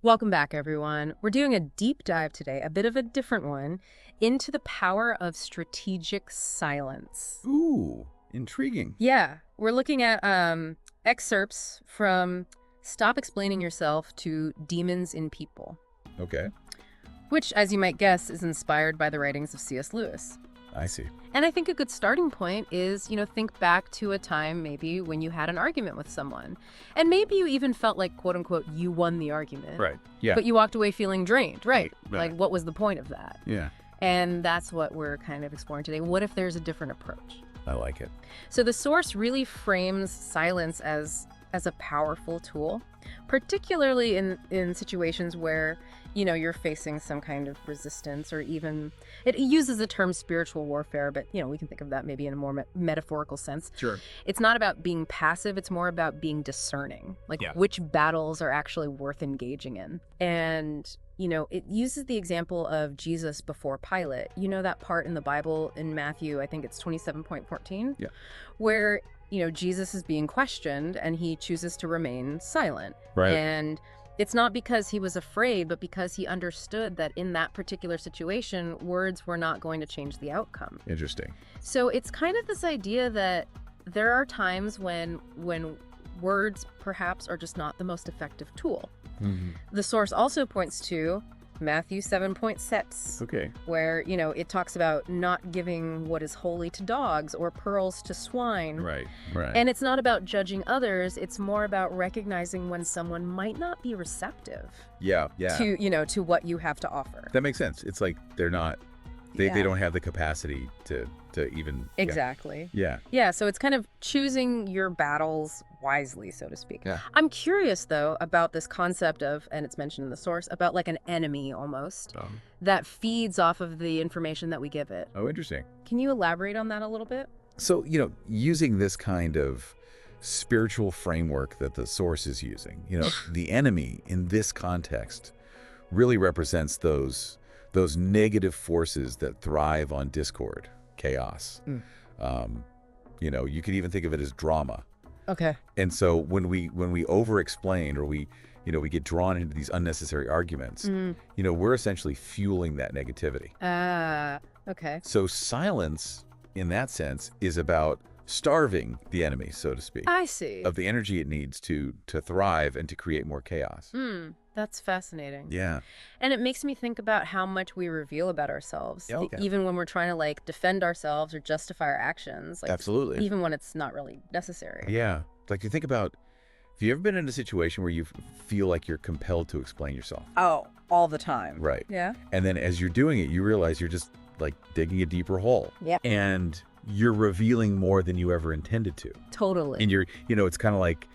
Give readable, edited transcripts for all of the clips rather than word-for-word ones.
Welcome back, everyone. We're doing a deep dive today, a bit of a different one, into the power of strategic silence. Ooh, intriguing. Yeah, we're looking at excerpts from Stop Explaining Yourself to Demons in People, Okay, which, as you might guess, is inspired by the writings of C.S. Lewis. I see. And I think a good starting point is, think back to a time maybe when you had an argument with someone. And maybe you even felt like, quote unquote, you won the argument. Right. Yeah. But you walked away feeling drained, right? Right. Like, what was the point of that? Yeah, And that's what we're kind of exploring today. What if there's a different approach? I like it. So the source really frames silence as a powerful tool, particularly in situations where, you're facing some kind of resistance, or even it uses the term spiritual warfare, but we can think of that maybe in a more metaphorical sense. Sure. It's not about being passive, it's more about being discerning, like Yeah. which battles are actually worth engaging in. And it uses the example of Jesus before Pilate. That part in the Bible in Matthew, I think it's 27.14, Yeah. where, Jesus is being questioned and he chooses to remain silent. Right. And it's not because he was afraid, but because he understood that in that particular situation, words were not going to change the outcome. Interesting. So it's kind of this idea that there are times when words perhaps are just not the most effective tool. Mm-hmm. The source also points to Matthew 7.6, Okay. where, it talks about not giving what is holy to dogs or pearls to swine. Right. Right. And it's not about judging others. It's more about recognizing when someone might not be receptive yeah. to what you have to offer. That makes sense. It's like they're not. They Yeah. don't have the capacity to even. Exactly. Yeah. Yeah, so it's kind of choosing your battles wisely, so to speak. Yeah. I'm curious, though, about this concept of, and it's mentioned in the source, about like an enemy almost that feeds off of the information that we give it. Oh, interesting. Can you elaborate on that a little bit? So using this kind of spiritual framework that the source is using, the enemy in this context really represents those negative forces that thrive on discord, chaos. You could even think of it as drama. Okay. And so when we over-explain, or we get drawn into these unnecessary arguments, we're essentially fueling that negativity. Okay. So silence, in that sense, is about starving the enemy, so to speak, I see. of the energy it needs to thrive and to create more chaos. That's fascinating. Yeah. And it makes me think about how much we reveal about ourselves, Yeah, okay. even when we're trying to defend ourselves or justify our actions, Absolutely. even when it's not really necessary. Yeah. Like, you think about, have you ever been in a situation where you feel like you're compelled to explain yourself? Oh, all the time. Right. Yeah. And then as you're doing it, you realize you're just like digging a deeper hole. Yep. And you're revealing more than you ever intended to. Totally. And it's kind of like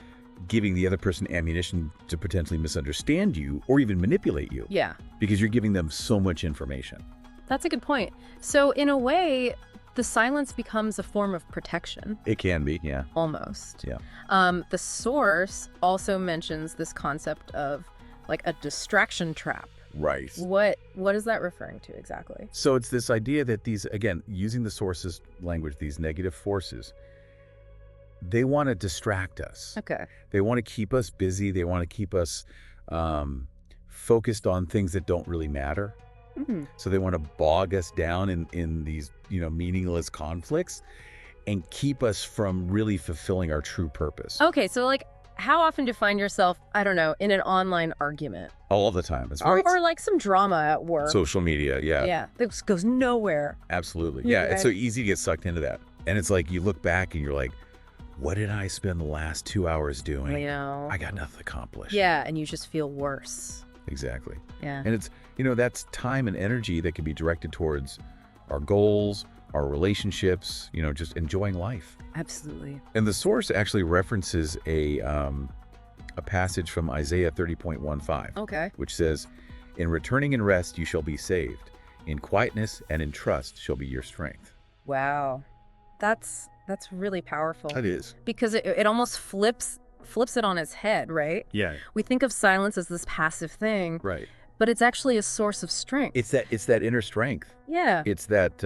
giving the other person ammunition to potentially misunderstand you or even manipulate you. Yeah. Because you're giving them so much information. That's a good point. So in a way, the silence becomes a form of protection. It can be, yeah. Almost. Yeah. The source also mentions this concept of like a distraction trap. Right. What is that referring to exactly? So it's this idea that these, again, using the source's language, these negative forces, they want to distract us. Okay. They want to keep us busy. They want to keep us focused on things that don't really matter. Mm-hmm. So they want to bog us down in these, meaningless conflicts and keep us from really fulfilling our true purpose. Okay, so how often do you find yourself, I don't know, in an online argument? All the time. That's right. Or like some drama at work. Social media, yeah. Yeah, this goes nowhere. Absolutely. Yeah, Yeah, it's so easy to get sucked into that. And it's like you look back and you're like, what did I spend the last 2 hours doing? I got nothing accomplished. Yeah, and you just feel worse. Exactly. Yeah. And it's, that's time and energy that can be directed towards our goals, our relationships, just enjoying life. Absolutely. And the source actually references a passage from Isaiah 30.15, Okay. which says, "In returning and rest you shall be saved. In quietness and in trust shall be your strength." Wow. That's really powerful. That is. Because it almost flips it on its head, right? Yeah. We think of silence as this passive thing, Right. but it's actually a source of strength. It's that inner strength. Yeah. It's that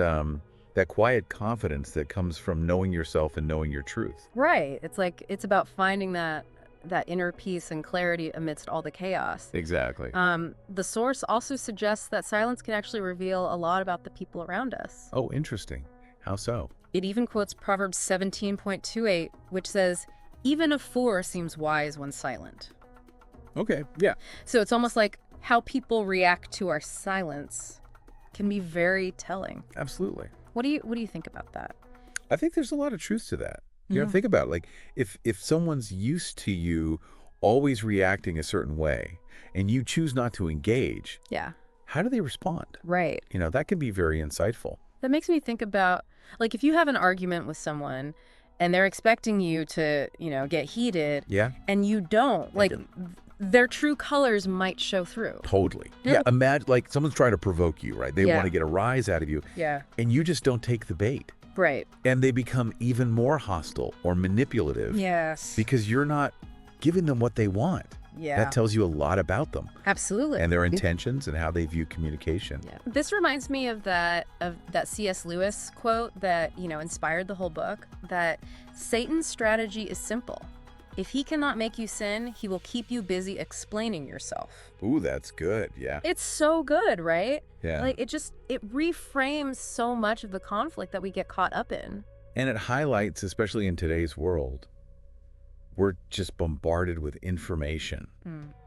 quiet confidence that comes from knowing yourself and knowing your truth. Right. It's about finding that that inner peace and clarity amidst all the chaos. Exactly. The source also suggests that silence can actually reveal a lot about the people around us. Oh, interesting. How so? It even quotes Proverbs 17.28, which says, "Even a fool seems wise when silent." Okay. Yeah. So it's almost like how people react to our silence can be very telling. Absolutely. What do you think about that? I think there's a lot of truth to that. You know, think about it. Like if someone's used to you always reacting a certain way and you choose not to engage, Yeah. how do they respond? Right. You know, that can be very insightful. That makes me think about, like, if you have an argument with someone and they're expecting you to, get heated, Yeah. and you don't, like, their true colors might show through. Totally. Yeah. Imagine like someone's trying to provoke you, right? They Yeah. want to get a rise out of you Yeah. and you just don't take the bait. Right. And they become even more hostile or manipulative Yes. because you're not giving them what they want. Yeah. That tells you a lot about them Absolutely. and their intentions and how they view communication. Yeah. This reminds me of that C.S. Lewis quote that, inspired the whole book, that Satan's strategy is simple. If he cannot make you sin, he will keep you busy explaining yourself. Ooh, that's good. Yeah. It's so good, right? Yeah. Like, it reframes so much of the conflict that we get caught up in. And it highlights, especially in today's world, we're just bombarded with information,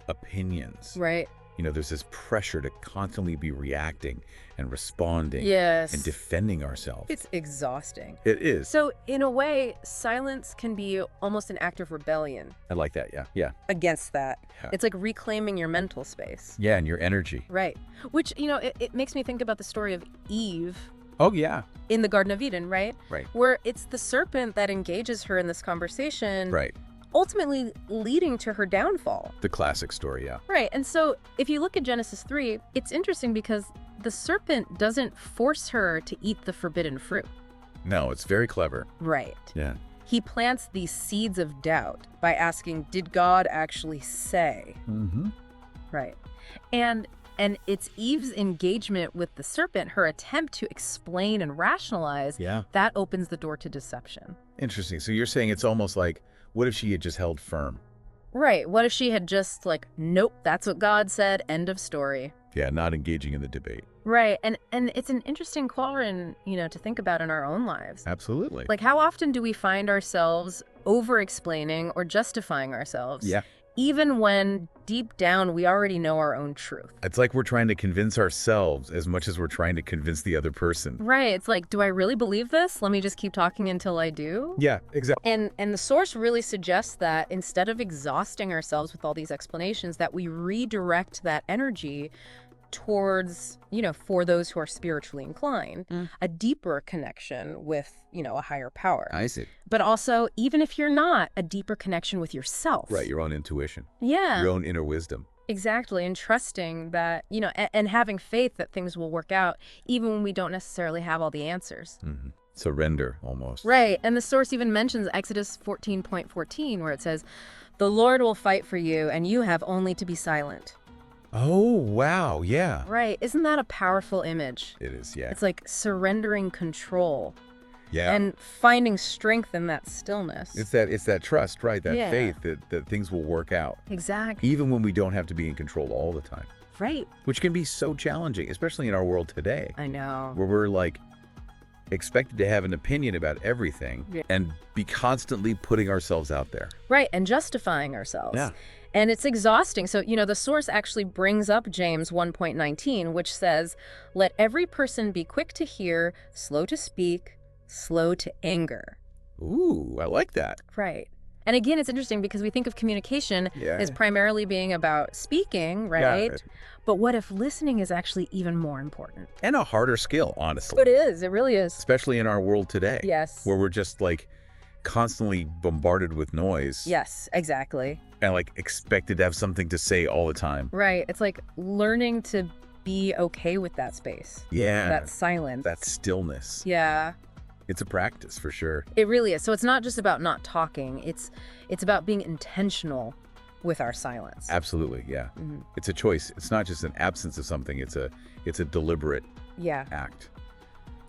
opinions. Right. You know, there's this pressure to constantly be reacting and responding Yes. and defending ourselves. It's exhausting. It is. So, in a way, silence can be almost an act of rebellion I like that. Yeah. Yeah. against that. Yeah. It's like reclaiming your mental space. Yeah. And your energy. Right. Which, it makes me think about the story of Eve Oh, yeah. in the Garden of Eden, right? Right. Where it's the serpent that engages her in this conversation, Right. ultimately leading to her downfall. The classic story. Yeah. Right. And so if you look at Genesis 3, it's interesting because the serpent doesn't force her to eat the forbidden fruit. No, it's very clever. Right. Yeah. He plants these seeds of doubt by asking, did God actually say? Mm-hmm. Right. And it's Eve's engagement with the serpent, her attempt to explain and rationalize, Yeah. that opens the door to deception. Interesting. So you're saying it's almost like, what if she had just held firm? Right. What if she had just nope, that's what God said, end of story. Yeah, not engaging in the debate. Right. And it's an interesting quadrant, to think about in our own lives. Absolutely. Like, how often do we find ourselves over-explaining or justifying ourselves? Yeah. Even when deep down we already know our own truth. It's like we're trying to convince ourselves as much as we're trying to convince the other person. Right. It's like, do I really believe this? Let me just keep talking until I do. Yeah, exactly. And the source really suggests that instead of exhausting ourselves with all these explanations, that we redirect that energy towards, for those who are spiritually inclined, a deeper connection with, a higher power. I see. But also, even if you're not, a deeper connection with yourself. Right, your own intuition. Yeah. Your own inner wisdom. Exactly. And trusting that, and having faith that things will work out, even when we don't necessarily have all the answers. Mm-hmm. Surrender, almost. Right. And the source even mentions Exodus 14.14, where it says, "The Lord will fight for you, and you have only to be silent." Oh, wow. Yeah. Right. Isn't that a powerful image? It is, yeah. It's like surrendering control Yeah. and finding strength in that stillness. It's that trust, right? That Yeah. faith that things will work out. Exactly. Even when we don't have to be in control all the time. Right. Which can be so challenging, especially in our world today, I know. where we're expected to have an opinion about everything and be constantly putting ourselves out there. Right. And justifying ourselves. Yeah. And it's exhausting. So, the source actually brings up James 1.19, which says, "Let every person be quick to hear, slow to speak, slow to anger." Ooh, I like that. Right. And again, it's interesting because we think of communication as primarily being about speaking, right? Yeah. But what if listening is actually even more important? And a harder skill, honestly. It is. It really is. Especially in our world today. Yes. Where we're just constantly bombarded with noise. Yes, exactly. And expected to have something to say all the time. Right. It's like learning to be okay with that space. Yeah. That silence. That stillness. Yeah. It's a practice for sure. It really is. So it's not just about not talking. It's about being intentional with our silence. Absolutely, yeah. Mm-hmm. It's a choice. It's not just an absence of something. It's a deliberate Yeah. act.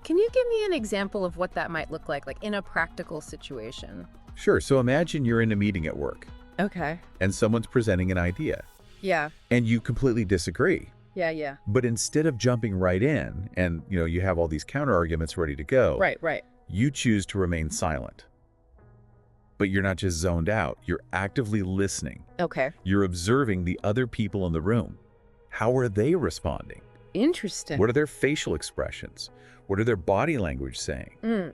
Can you give me an example of what that might look like in a practical situation? Sure. So imagine you're in a meeting at work Okay. and someone's presenting an idea Yeah. and you completely disagree. Yeah, yeah. But instead of jumping right in and, you have all these counter arguments ready to go, Right, right. you choose to remain silent. But you're not just zoned out. You're actively listening. Okay. You're observing the other people in the room. How are they responding? Interesting. What are their facial expressions? What are their body language saying? Mm.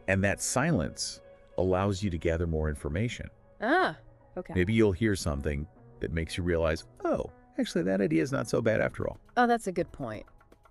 And that silence allows you to gather more information. Ah, okay. Maybe you'll hear something that makes you realize, oh, actually that idea is not so bad after all. Oh, that's a good point.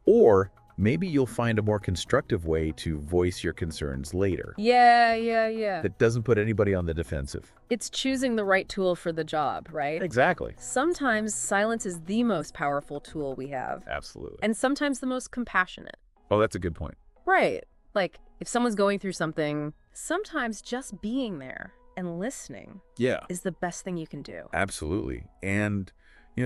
Or maybe you'll find a more constructive way to voice your concerns later Yeah, yeah, yeah. that doesn't put anybody on the defensive. It's choosing the right tool for the job, right? Exactly. Sometimes silence is the most powerful tool we have, Absolutely. and sometimes the most compassionate. Oh, that's a good point. Right. Like, if someone's going through something, sometimes just being there and listening Yeah. is the best thing you can do. Absolutely. And,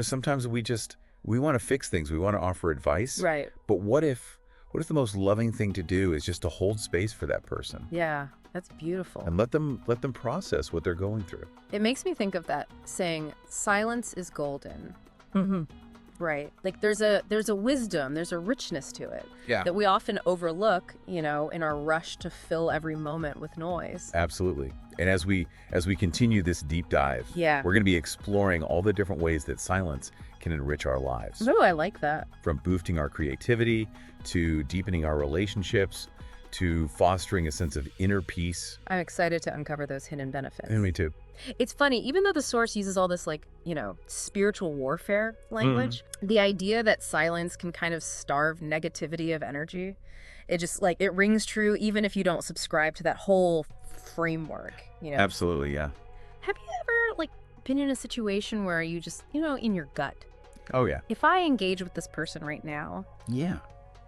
sometimes we want to fix things. We want to offer advice. Right. But what if the most loving thing to do is just to hold space for that person Yeah, that's beautiful. and let them process what they're going through? It makes me think of that saying, silence is golden. Mm-hmm. Right. Like there's a wisdom, there's a richness to it Yeah. that we often overlook, in our rush to fill every moment with noise. Absolutely. And as we continue this deep dive, Yeah. we're going to be exploring all the different ways that silence can enrich our lives. Oh, I like that. From boosting our creativity to deepening our relationships to fostering a sense of inner peace. I'm excited to uncover those hidden benefits. And me too. It's funny, even though the source uses all this spiritual warfare language, the idea that silence can kind of starve negativity of energy, it just it rings true even if you don't subscribe to that whole framework, Absolutely, yeah. Have you ever been in a situation where you just, in your gut, Oh, yeah. if I engage with this person right now, Yeah.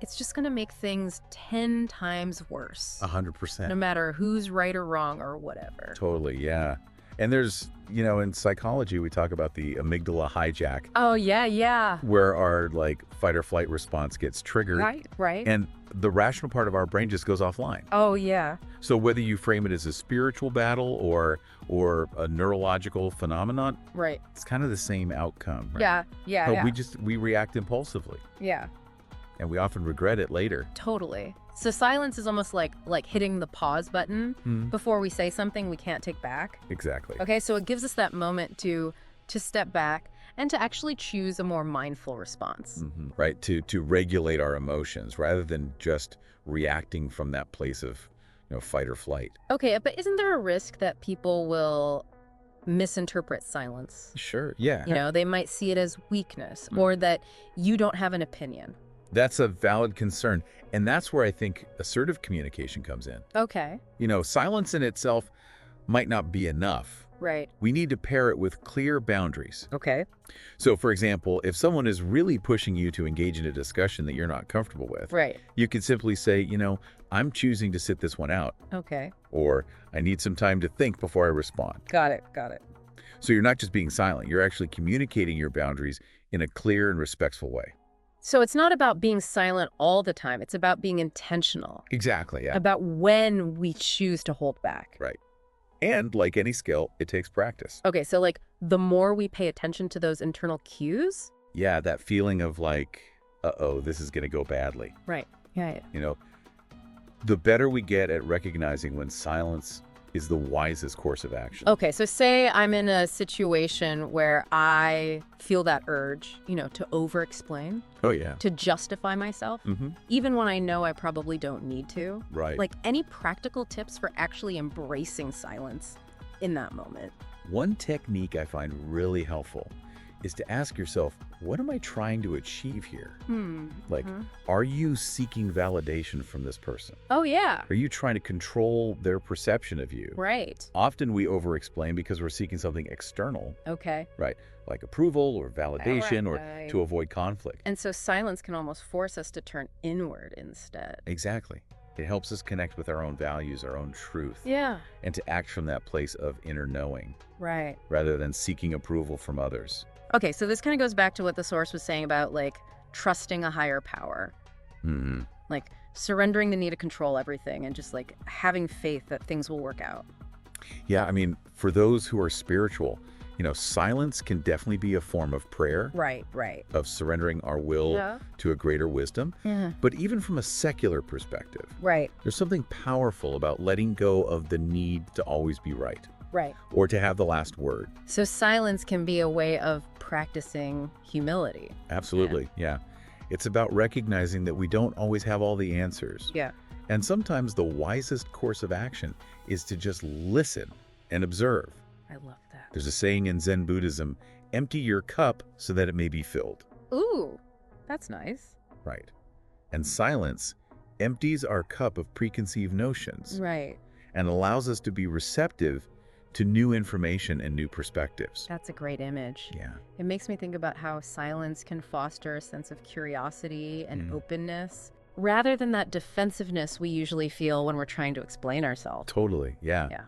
it's just going to make things 10 times worse, 100%. no matter who's right or wrong or whatever. Totally, yeah. And there's, in psychology, we talk about the amygdala hijack, Oh, yeah, yeah. where our fight or flight response gets triggered. Right. And the rational part of our brain just goes offline. Oh, yeah. So whether you frame it as a spiritual battle or a neurological phenomenon, Right. it's kind of the same outcome. Right? Yeah, yeah, But yeah. we react impulsively, Yeah, and we often regret it later. totally. So silence is almost like hitting the pause button before we say something we can't take back. Exactly. Okay, so it gives us that moment to step back and to actually choose a more mindful response. Right. To regulate our emotions rather than just reacting from that place of fight or flight. Okay, but isn't there a risk that people will misinterpret silence? Sure. Yeah. They might see it as weakness or that you don't have an opinion. That's a valid concern. And that's where I think assertive communication comes in. Okay, Silence in itself might not be enough. right. We need to pair it with clear boundaries. Okay. So, for example, if someone is really pushing you to engage in a discussion that you're not comfortable with, Right. you could simply say, I'm choosing to sit this one out, Okay. or I need some time to think before I respond. Got it. Got it. So you're not just being silent, you're actually communicating your boundaries in a clear and respectful way. So it's not about being silent all the time. It's about being intentional Exactly, yeah. about when we choose to hold back. Right. And like any skill, it takes practice. Okay, so the more we pay attention to those internal cues. Yeah, that feeling of uh-oh, this is going to go badly. Right. Yeah. The better we get at recognizing when silence is the wisest course of action. Okay, so say I'm in a situation where I feel that urge, to over-explain, Oh, yeah. to justify myself, even when I know I probably don't need to. Right. Any practical tips for actually embracing silence in that moment? One technique I find really helpful is to ask yourself, what am I trying to achieve here? Are you seeking validation from this person? Oh, yeah. Are you trying to control their perception of you? Right. Often we over-explain because we're seeking something external, Okay. right? Like approval or validation or Right. to avoid conflict. And so silence can almost force us to turn inward instead. Exactly. It helps us connect with our own values, our own truth, Yeah. and to act from that place of inner knowing Right. rather than seeking approval from others. Okay, so this kind of goes back to what the source was saying about trusting a higher power, Hmm. surrendering the need to control everything and just having faith that things will work out. Yeah, I mean, for those who are spiritual, Silence can definitely be a form of prayer, Right, right. of surrendering our will Yeah. to a greater wisdom. Yeah. But even from a secular perspective, Right, there's something powerful about letting go of the need to always be right right. or to have the last word. So silence can be a way of practicing humility. Absolutely, yeah. It's about recognizing that we don't always have all the answers. Yeah. And sometimes the wisest course of action is to just listen and observe. I love that. There's a saying in Zen Buddhism, empty your cup so that it may be filled. Ooh, that's nice. Right. And silence empties our cup of preconceived notions Right. and allows us to be receptive to new information and new perspectives. That's a great image. Yeah. It makes me think about how silence can foster a sense of curiosity and openness, rather than that defensiveness we usually feel when we're trying to explain ourselves. Totally. Yeah. Yeah.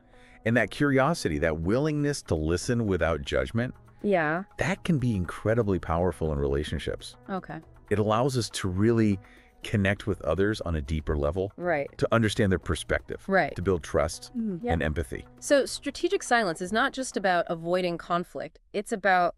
And that curiosity, that willingness to listen without judgment, Yeah. that can be incredibly powerful in relationships. Okay. It allows us to really connect with others on a deeper level, Right. to understand their perspective, Right. to build trust Yeah. and empathy. So strategic silence is not just about avoiding conflict. It's about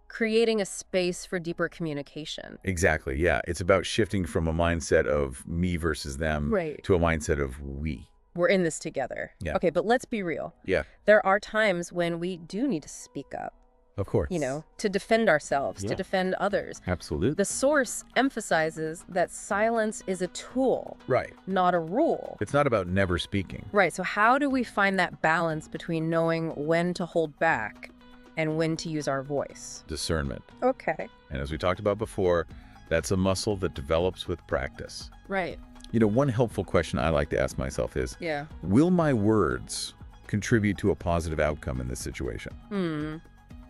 creating a space for deeper communication. Exactly. Yeah. It's about shifting from a mindset of me versus them Right. to a mindset of we. We're in this together. Yeah. Okay, but let's be real. Yeah. There are times when we do need to speak up, Of course. to defend ourselves, Yeah. to defend others. Absolutely. The source emphasizes that silence is a tool, Right. not a rule. It's not about never speaking. Right, so how do we find that balance between knowing when to hold back and when to use our voice? Discernment. Okay. And as we talked about before, that's a muscle that develops with practice. Right. One helpful question I like to ask myself is, Yeah. will my words contribute to a positive outcome in this situation?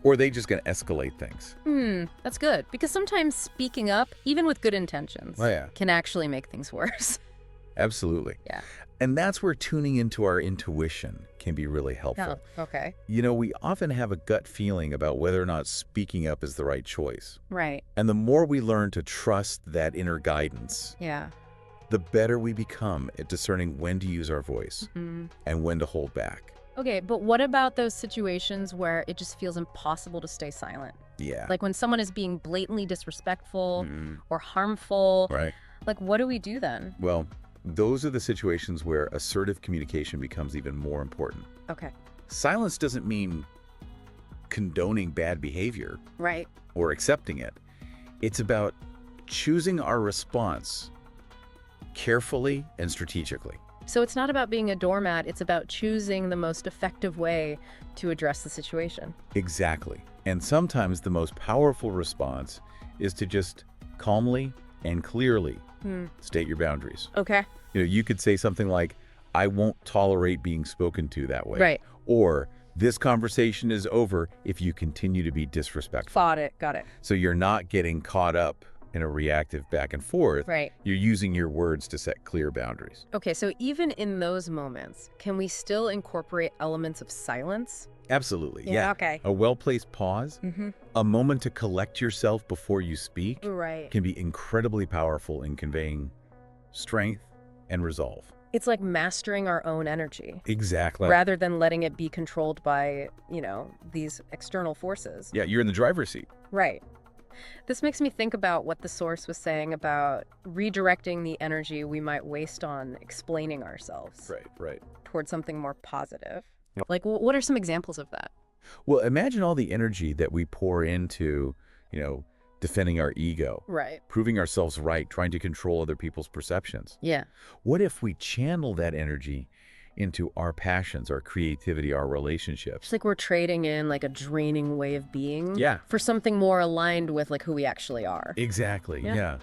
Or are they just going to escalate things? That's good. Because sometimes speaking up, even with good intentions, Oh, yeah. can actually make things worse. Absolutely. Yeah. And that's where tuning into our intuition can be really helpful. Oh, okay. We often have a gut feeling about whether or not speaking up is the right choice. Right. And the more we learn to trust that inner guidance, Yeah. the better we become at discerning when to use our voice and when to hold back. Okay, but what about those situations where it just feels impossible to stay silent? Yeah. Like when someone is being blatantly disrespectful or harmful. Right. What do we do then? Well, those are the situations where assertive communication becomes even more important. Okay. Silence doesn't mean condoning bad behavior Right. or accepting it. It's about choosing our response carefully and strategically. So it's not about being a doormat, it's about choosing the most effective way to address the situation. Exactly. And sometimes the most powerful response is to just calmly and clearly state your boundaries. Okay. You could say something like, I won't tolerate being spoken to that way. Right. Or, this conversation is over if you continue to be disrespectful. Got it. So you're not getting caught up in a reactive back and forth. Right. You're using your words to set clear boundaries. Okay, so even in those moments, can we still incorporate elements of silence? Absolutely. Yeah, Yeah. okay. A well-placed pause, a moment to collect yourself before you speak, Right. can be incredibly powerful in conveying strength and resolve. It's like mastering our own energy Exactly. rather than letting it be controlled by, these external forces. Yeah, you're in the driver's seat. Right. This makes me think about what the source was saying about redirecting the energy we might waste on explaining ourselves Right. towards something more positive. What are some examples of that? Well, imagine all the energy that we pour into, defending our ego, Right. proving ourselves right, trying to control other people's perceptions. Yeah. What if we channel that energy into our passions, our creativity, our relationships? It's like we're trading in a draining way of being Yeah. for something more aligned with who we actually are. Exactly, Yeah. yeah.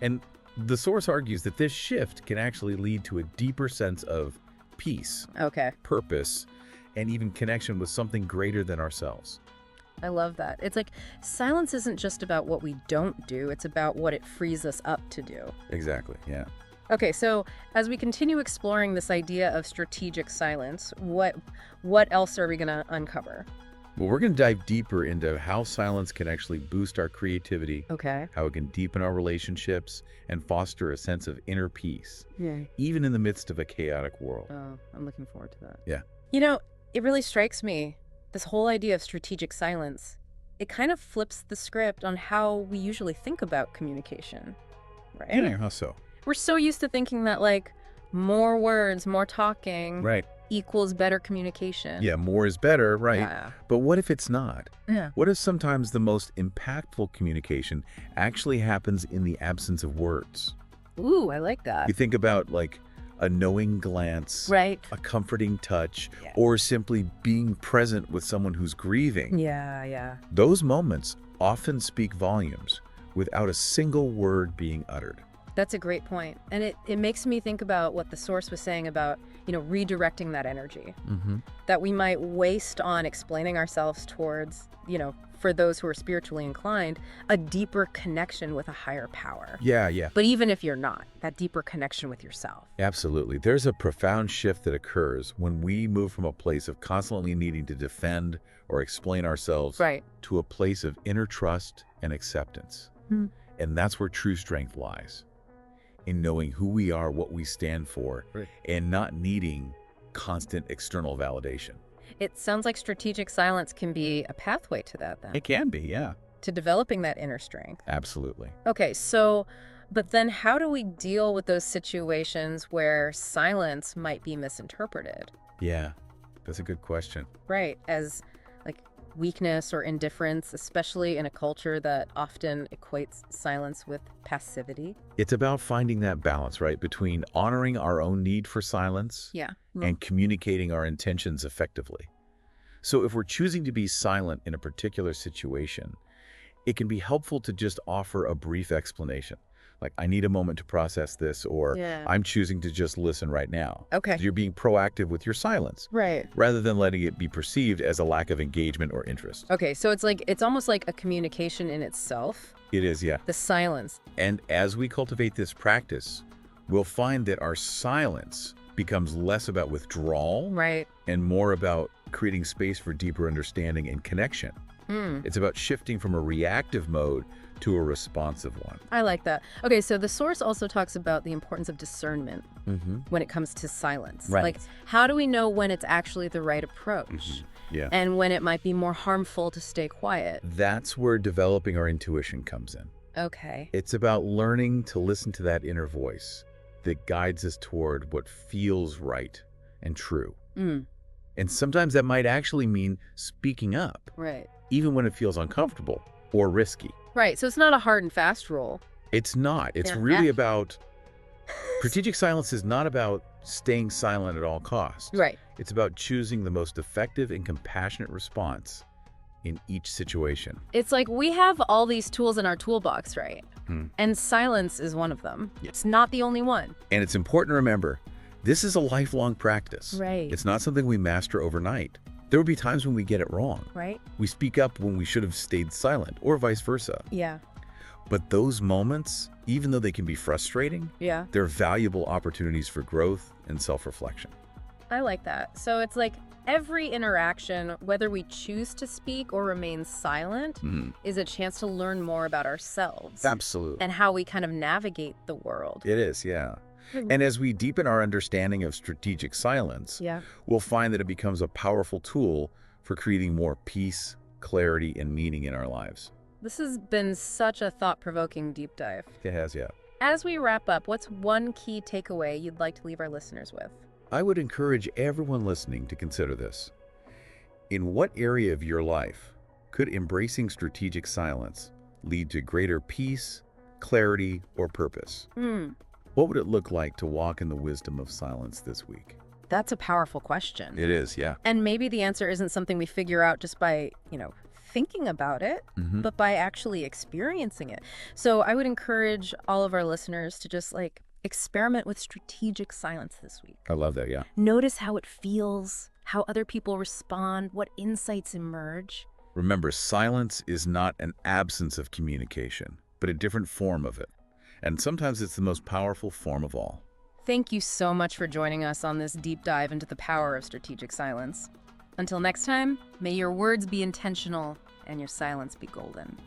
And the source argues that this shift can actually lead to a deeper sense of peace, Okay. purpose, and even connection with something greater than ourselves. I love that. It's like silence isn't just about what we don't do, it's about what it frees us up to do. Exactly, yeah. Okay, so as we continue exploring this idea of strategic silence, what else are we going to uncover? Well, we're going to dive deeper into how silence can actually boost our creativity, Okay. how it can deepen our relationships, and foster a sense of inner peace, Yeah. even in the midst of a chaotic world. Oh, I'm looking forwad to that. Yeah. It really strikes me this whole idea of strategic silence, it kind of flips the script on how we usually think about communication, right? Yeah, how so? We're so used to thinking that, like, more words, more talking Right. equals better communication. Yeah, more is better, right? Yeah. But what if it's not? Yeah. What if sometimes the most impactful communication actually happens in the absence of words? Ooh, I like that. You think about like a knowing glance, Right. a comforting touch, Yeah. or simply being present with someone who's grieving. Yeah, yeah. Those moments often speak volumes without a single word being uttered. That's a great point. And it makes me think about what the source was saying about, redirecting that energy Mm-hmm. that we might waste on explaining ourselves towards, for those who are spiritually inclined, a deeper connection with a higher power. Yeah, But even if you're not, that deeper connection with yourself. absolutely. There's a profound shift that occurs when we move from a place of constantly needing to defend or explain ourselves Right. to a place of inner trust and acceptance. Hmm. And that's where true strength lies, in knowing who we are, what we stand for, Right. and not needing constant external validation. It sounds like strategic silence can be a pathway to that then, It can be, yeah. to developing that inner strength. Absolutely. Okay, so, but then how do we deal with those situations where silence might be misinterpreted? Yeah, that's a good question. Right, as like weakness or indifference, especially in a culture that often equates silence with passivity. It's about finding that balance, right, between honoring our own need for silence Yeah. and communicating our intentions effectively. So if we're choosing to be silent in a particular situation, it can be helpful to just offer a brief explanation. Like, I need a moment to process this, or Yeah. I'm choosing to just listen right now. Okay. You're being proactive with your silence, Right. rather than letting it be perceived as a lack of engagement or interest. Okay, so it's almost like a communication in itself, It is, yeah. the silence. And as we cultivate this practice, we'll find that our silence becomes less about withdrawal Right. and more about creating space for deeper understanding and connection. It's about shifting from a reactive mode to a responsive one. I like that. Okay, so the source also talks about the importance of discernment Mm-hmm. when it comes to silence. Right. Like, how do we know when it's actually the right approach Yeah. and when it might be more harmful to stay quiet? That's where developing our intuition comes in. Okay. It's about learning to listen to that inner voice that guides us toward what feels right and true. Mm, And sometimes that might actually mean speaking up, right. even when it feels uncomfortable or risky. Right, so it's not a hard and fast rule. It's not. It's Yeah. really about... Strategic silence is not about staying silent at all costs. Right. It's about choosing the most effective and compassionate response in each situation. It's like we have all these tools in our toolbox, right? Hmm. And silence is one of them. Yeah. It's not the only one. And it's important to remember, this is a lifelong practice. Right. It's not something we master overnight. There will be times when we get it wrong. Right? We speak up when we should have stayed silent, or vice versa. Yeah. But those moments, even though they can be frustrating, Yeah. they're valuable opportunities for growth and self-reflection. I like that. So it's like every interaction, whether we choose to speak or remain silent, is a chance to learn more about ourselves Absolutely. and how we kind of navigate the world. It is, yeah. And as we deepen our understanding of strategic silence, Yeah. we'll find that it becomes a powerful tool for creating more peace, clarity, and meaning in our lives. This has been such a thought-provoking deep dive. It has, yeah. As we wrap up, what's one key takeaway you'd like to leave our listeners with? I would encourage everyone listening to consider this. In what area of your life could embracing strategic silence lead to greater peace, clarity, or purpose? What would it look like to walk in the wisdom of silence this week? That's a powerful question. It is, yeah. And maybe the answer isn't something we figure out just by, thinking about it, but by actually experiencing it. So I would encourage all of our listeners to just experiment with strategic silence this week. I love that, yeah. Notice how it feels, how other people respond, what insights emerge. Remember, silence is not an absence of communication, but a different form of it. And sometimes it's the most powerful form of all. Thank you so much for joining us on this deep dive into the power of strategic silence. Until next time, may your words be intentional and your silence be golden.